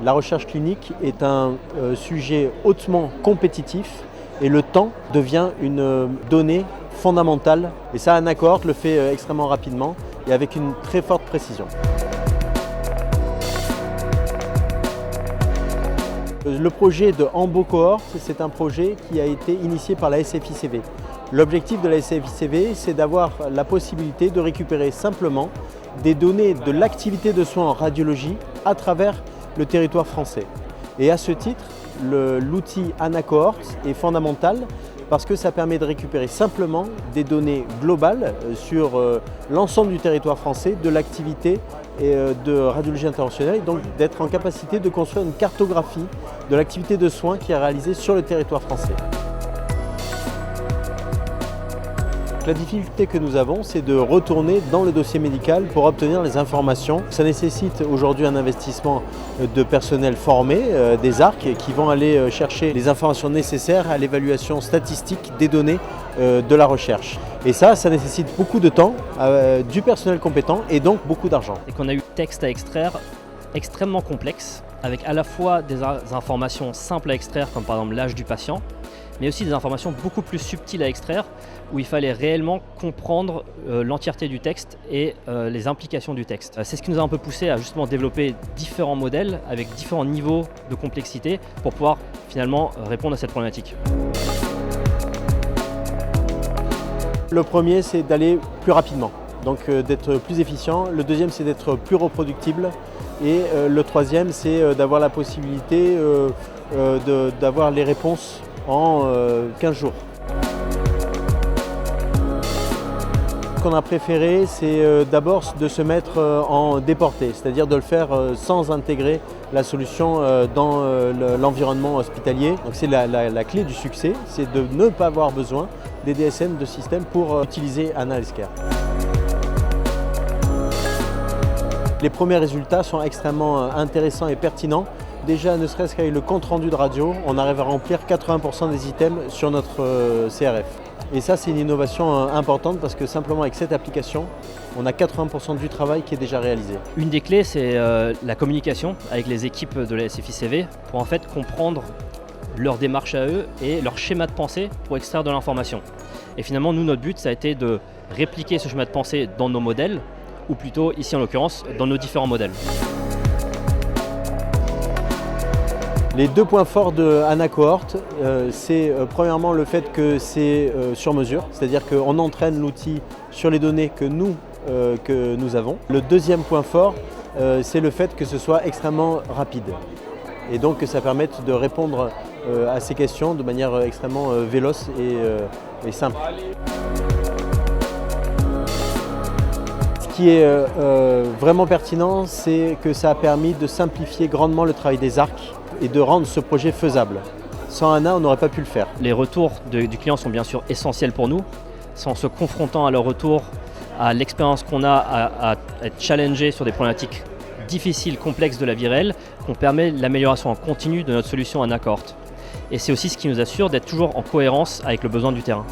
La recherche clinique est un sujet hautement compétitif et le temps devient une donnée fondamentale. Et ça, AnaCohort le fait extrêmement rapidement et avec une très forte précision. Le projet de AmboCohort, c'est un projet qui a été initié par la SFICV. L'objectif de la SFICV, c'est d'avoir la possibilité de récupérer simplement des données de l'activité de soins en radiologie à travers le territoire français. Et à ce titre, l'outil AnaCohort est fondamental parce que ça permet de récupérer simplement des données globales sur l'ensemble du territoire français de l'activité de radiologie interventionnelle, et donc d'être en capacité de construire une cartographie de l'activité de soins qui est réalisée sur le territoire français. La difficulté que nous avons, c'est de retourner dans le dossier médical pour obtenir les informations. Ça nécessite aujourd'hui un investissement de personnel formé, des ARC, qui vont aller chercher les informations nécessaires à l'évaluation statistique des données de la recherche. Et ça nécessite beaucoup de temps, du personnel compétent et donc beaucoup d'argent. Et qu'on a eu texte à extraire extrêmement complexe, avec à la fois des informations simples à extraire, comme par exemple l'âge du patient, mais aussi des informations beaucoup plus subtiles à extraire, où il fallait réellement comprendre l'entièreté du texte et les implications du texte. C'est ce qui nous a un peu poussé à justement développer différents modèles avec différents niveaux de complexité pour pouvoir finalement répondre à cette problématique. Le premier, c'est d'aller plus rapidement, donc d'être plus efficient. Le deuxième, c'est d'être plus reproductible. Et le troisième, c'est d'avoir la possibilité d'avoir les réponses en 15 jours. Ce qu'on a préféré, c'est d'abord de se mettre en déporté, c'est-à-dire de le faire sans intégrer la solution dans l'environnement hospitalier. Donc c'est la clé du succès, c'est de ne pas avoir besoin des DSM de système pour utiliser AnaHealthcare. Les premiers résultats sont extrêmement intéressants et pertinents. Déjà, ne serait-ce qu'avec le compte-rendu de radio, on arrive à remplir 80% des items sur notre CRF. Et ça, c'est une innovation importante parce que simplement avec cette application, on a 80% du travail qui est déjà réalisé. Une des clés, c'est la communication avec les équipes de la SFICV pour en fait comprendre leur démarche à eux et leur schéma de pensée pour extraire de l'information. Et finalement, nous, notre but, ça a été de répliquer ce schéma de pensée dans nos modèles, ou plutôt, ici en l'occurrence, dans nos différents modèles. Les deux points forts de AnaCohort, c'est premièrement le fait que c'est sur mesure, c'est-à-dire qu'on entraîne l'outil sur les données que nous avons. Le deuxième point fort, c'est le fait que ce soit extrêmement rapide et donc que ça permette de répondre à ces questions de manière extrêmement véloce et simple. Ce qui est vraiment pertinent, c'est que ça a permis de simplifier grandement le travail des ARC et de rendre ce projet faisable. Sans Ana, on n'aurait pas pu le faire. Les retours du client sont bien sûr essentiels pour nous. C'est en se confrontant à leur retour, à l'expérience qu'on a à être challengé sur des problématiques difficiles, complexes de la vie réelle, qu'on permet l'amélioration en continu de notre solution AnaCohort. Et c'est aussi ce qui nous assure d'être toujours en cohérence avec le besoin du terrain.